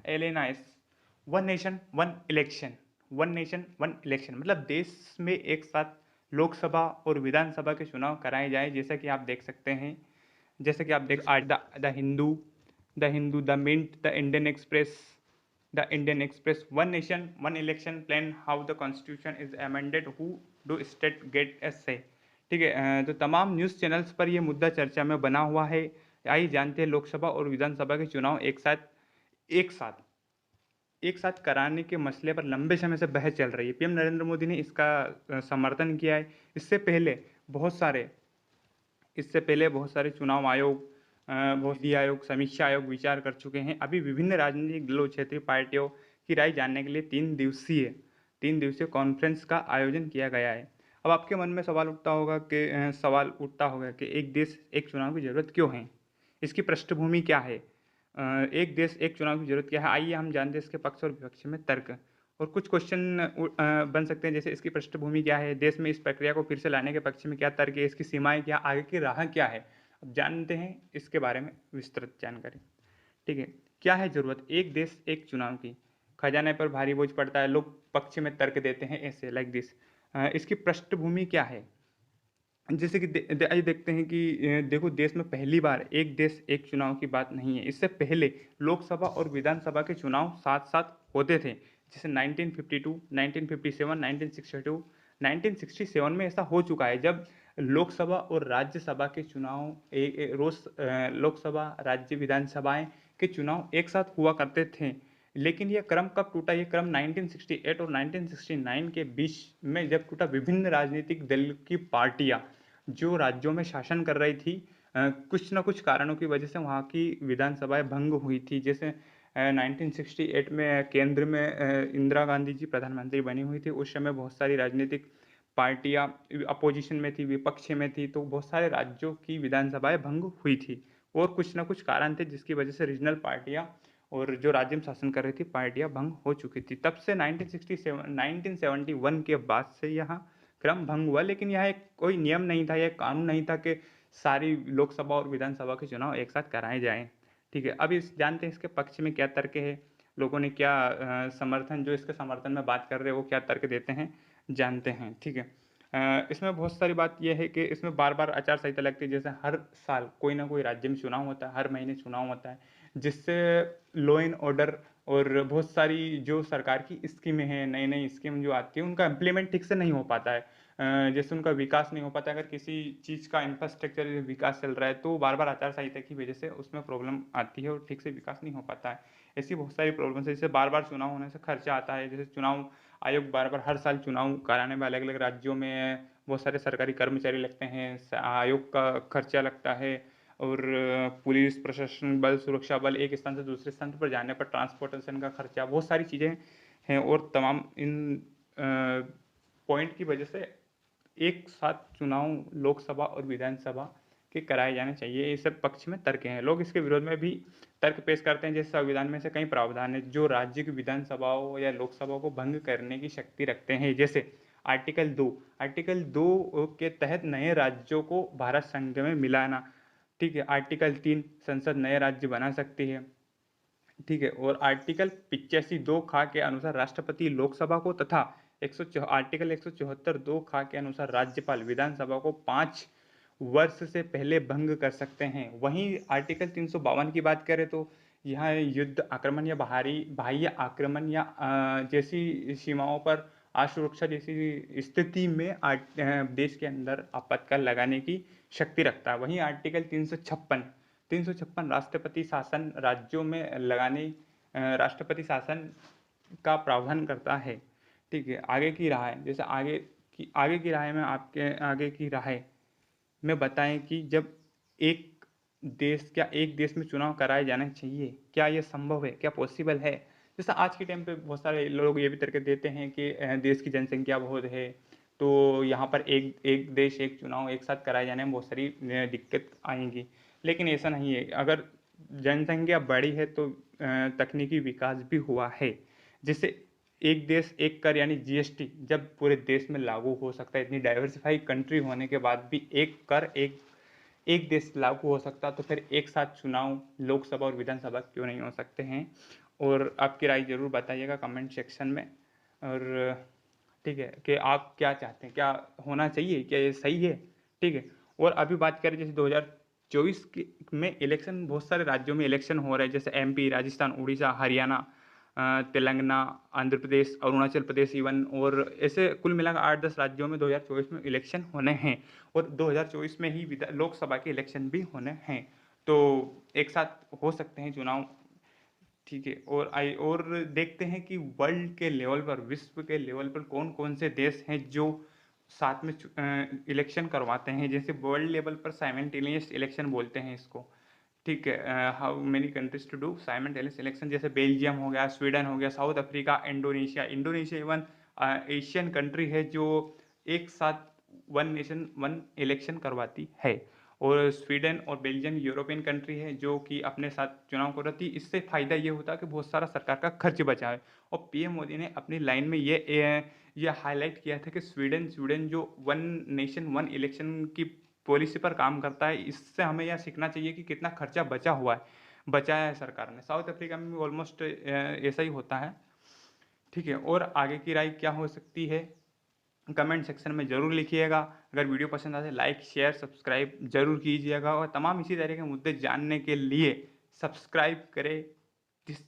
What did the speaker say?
एलेनाइस one nation one election, one nation one election मतलब देश में एक साथ लोकसभा और विधानसभा के चुनाव कराए जाए। जैसा कि आप देख सकते हैं, जैसे कि आप देख आज the Hindu, the Mint, the Indian Express, one nation one election plan, how the constitution is amended, who do state get a say. ठीक है, तो तमाम न्यूज़ चैनल्स पर यह मुद्दा चर्चा में बना हुआ है। आइए जानते हैं लोकसभा और विधानसभा के चुनाव एक साथ कराने के मसले पर लंबे समय से बहस चल रही है। पीएम नरेंद्र मोदी ने इसका समर्थन किया है। बहुत सारे इससे पहले बहुत सारे चुनाव आयोग, बहुत सी आयोग, समीक्षा आयोग विचार कर चुके हैं। अभी विभिन्न राजनीतिक दलों, क्षेत्रीय पार्टियों की राय जानने के लिए 3 दिवसीय कॉन्फ्रेंस का आयोजन किया गया है। अब आपके मन में सवाल उठता होगा कि एक देश एक चुनाव की जरूरत क्यों है, इसकी पृष्ठभूमि क्या है, एक देश एक चुनाव की जरूरत क्या है। आइए हम जानते हैं इसके पक्ष और विपक्ष में तर्क। और कुछ क्वेश्चन बन सकते हैं, जैसे इसकी पृष्ठभूमि क्या है, देश में इस प्रक्रिया को फिर से लाने के पक्ष में क्या तर्क है, इसकी सीमाएं क्या, आगे की राह क्या है। अब जानते हैं इसके बारे में विस्तृत जानकारी। ठीक है, क्या है जरूरत एक देश एक चुनाव की। खजाने पर भारी बोझ पड़ता है, लोग पक्ष में तर्क देते हैं ऐसे लाइक दिस। इसकी पृष्ठभूमि क्या है, जैसे कि आइए देखते हैं कि देखो, देश में पहली बार एक देश एक चुनाव की बात नहीं है। इससे पहले लोकसभा और विधानसभा के चुनाव साथ साथ होते थे, जैसे 1952, 1957, 1962, 1967 में ऐसा हो चुका है, जब लोकसभा और राज्यसभा के चुनाव लोकसभा राज्य विधानसभाएं के चुनाव एक साथ हुआ करते थे। लेकिन यह क्रम कब टूटा, यह क्रम 1968 और 1969 के बीच में जब टूटा। विभिन्न राजनीतिक दल की पार्टियां जो राज्यों में शासन कर रही थी, कुछ न कुछ कारणों की वजह से वहाँ की विधानसभाएं भंग हुई थी। जैसे 1968 में केंद्र में इंदिरा गांधी जी प्रधानमंत्री बनी हुई थी। उस समय बहुत सारी राजनीतिक पार्टियां अपोजिशन में थी, विपक्ष में थी, तो बहुत सारे राज्यों की विधानसभाएं भंग हुई थी। और कुछ न कुछ कारण थे जिसकी वजह से रीजनल पार्टियां और जो राज्य में शासन कर रही थी पार्टियां भंग हो चुकी थी। तब से 1971 के बाद से यहाँ क्रम भंग हुआ। लेकिन यह एक कोई नियम नहीं था, यह कानून नहीं था कि सारी लोकसभा और विधानसभा के चुनाव एक साथ कराए जाएं। ठीक है, अब इस जानते हैं इसके पक्ष में क्या तर्क है, लोगों ने क्या समर्थन, जो इसके समर्थन में बात कर रहे हैं वो क्या तर्क देते हैं, जानते हैं। ठीक है, इसमें बहुत सारी बात यह है कि इसमें बार बार आचार संहिता लगती है। जैसे हर साल कोई ना कोई राज्य में चुनाव होता है, हर महीने चुनाव होता है, जिससे लॉ एंड ऑर्डर और बहुत सारी जो सरकार की स्कीमें हैं, नई नई स्कीम जो आती है, उनका इम्प्लीमेंट ठीक से नहीं हो पाता है। जैसे उनका विकास नहीं हो पाता। अगर किसी चीज़ का इंफ्रास्ट्रक्चर विकास चल रहा है तो बार बार आचार संहिता की वजह से उसमें प्रॉब्लम आती है और ठीक से विकास नहीं हो पाता है। ऐसी बहुत सारी प्रॉब्लम्स है। जैसे बार बार चुनाव होने से खर्चा आता है। जैसे चुनाव आयोग बार बार हर साल चुनाव कराने में अलग अलग राज्यों में बहुत सारे सरकारी कर्मचारी लगते हैं, आयोग का खर्चा लगता है, और पुलिस प्रशासन बल, सुरक्षा बल, एक स्थान से दूसरे स्थान पर जाने पर ट्रांसपोर्टेशन का खर्चा, बहुत सारी चीज़ें हैं। और तमाम इन पॉइंट की वजह से एक साथ चुनाव लोकसभा और विधानसभा के कराए जाने चाहिए। ये सब पक्ष में तर्क हैं। लोग इसके विरोध में भी तर्क पेश करते हैं। जैसे संविधान में से कई प्रावधान है जो राज्य की विधानसभाओं या लोकसभा को भंग करने की शक्ति रखते हैं। जैसे आर्टिकल 2 के तहत नए राज्यों को भारत संघ में मिलाना। ठीक है, आर्टिकल 3 संसद नए राज्य बना सकती है। ठीक है, और आर्टिकल 85(2) खा के अनुसार राष्ट्रपति लोकसभा को तथा आर्टिकल 174(2) खा के अनुसार राज्यपाल विधानसभा को 5 वर्ष से पहले भंग कर सकते हैं। वहीं आर्टिकल 352 की बात करें तो यहाँ युद्ध, आक्रमण या बाह्य आक्रमण या जैसी सीमाओं पर असुरक्षा जैसी स्थिति में देश के अंदर आपातकाल लगाने की शक्ति रखता है। वहीं आर्टिकल 356 राष्ट्रपति शासन राज्यों में लगाने, राष्ट्रपति शासन का प्रावधान करता है। ठीक है, आगे की राह है। जैसे आगे की राह में आपके आगे की राह में बताएं कि जब एक देश में चुनाव कराए जाने चाहिए, क्या यह संभव है, क्या पॉसिबल है। जैसे आज के टाइम पे बहुत सारे लोग ये भी तर्क देते हैं कि देश की जनसंख्या बहुत है, तो यहाँ पर एक देश एक चुनाव एक साथ कराए जाने में बहुत सारी दिक्कत आएंगी। लेकिन ऐसा नहीं है। अगर जनसंख्या बढ़ी है तो तकनीकी विकास भी हुआ है। जिससे एक देश एक कर यानी जीएसटी जब पूरे देश में लागू हो सकता है, इतनी डाइवर्सिफाई कंट्री होने के बाद भी एक कर एक देश लागू हो सकता, तो फिर एक साथ चुनाव लोकसभा और विधानसभा क्यों नहीं हो सकते हैं। और आपकी राय ज़रूर बताइएगा कमेंट सेक्शन में। और ठीक है कि आप क्या चाहते हैं, क्या होना चाहिए, क्या ये सही है? ठीक है। और अभी बात करें जैसे 2024 में इलेक्शन, बहुत सारे राज्यों में इलेक्शन हो रहे हैं, जैसे एमपी, राजस्थान, उड़ीसा, हरियाणा, तेलंगाना, आंध्र प्रदेश, अरुणाचल प्रदेश इवन, और ऐसे कुल मिलाकर 8-10 राज्यों में 2024 में इलेक्शन होने हैं। और 2024 में ही लोकसभा के इलेक्शन भी होने हैं। तो एक साथ हो सकते हैं चुनाव। ठीक है। और देखते हैं कि वर्ल्ड के लेवल पर, विश्व के लेवल पर कौन कौन से देश हैं जो साथ में इलेक्शन करवाते हैं। जैसे वर्ल्ड लेवल पर साइमल्टेनियस इलेक्शन बोलते हैं इसको। ठीक है। How many countries to do simultaneous election, जैसे बेल्जियम हो गया, स्वीडन हो गया, South Africa, Indonesia. Indonesia even Asian country है जो एक साथ वन नेशन वन इलेक्शन करवाती है। और स्वीडन और बेल्जियम यूरोपियन कंट्री है जो कि अपने साथ चुनाव करवाती है। इससे फ़ायदा ये होता है कि बहुत सारा सरकार का खर्च बचा है। और पीएम मोदी ने अपनी लाइन में ये हाईलाइट किया था कि स्वीडन स्वीडन जो वन नेशन वन इलेक्शन की पॉलिसी पर काम करता है, इससे हमें यह सीखना चाहिए कि कितना खर्चा बचा हुआ है, बचाया है सरकार ने। साउथ अफ्रीका में भी ऑलमोस्ट ऐसा ही होता है। ठीक है। और आगे की राय क्या हो सकती है, कमेंट सेक्शन में ज़रूर लिखिएगा। अगर वीडियो पसंद आए लाइक शेयर सब्सक्राइब जरूर कीजिएगा, और तमाम इसी तरह के मुद्दे जानने के लिए सब्सक्राइब करें जिस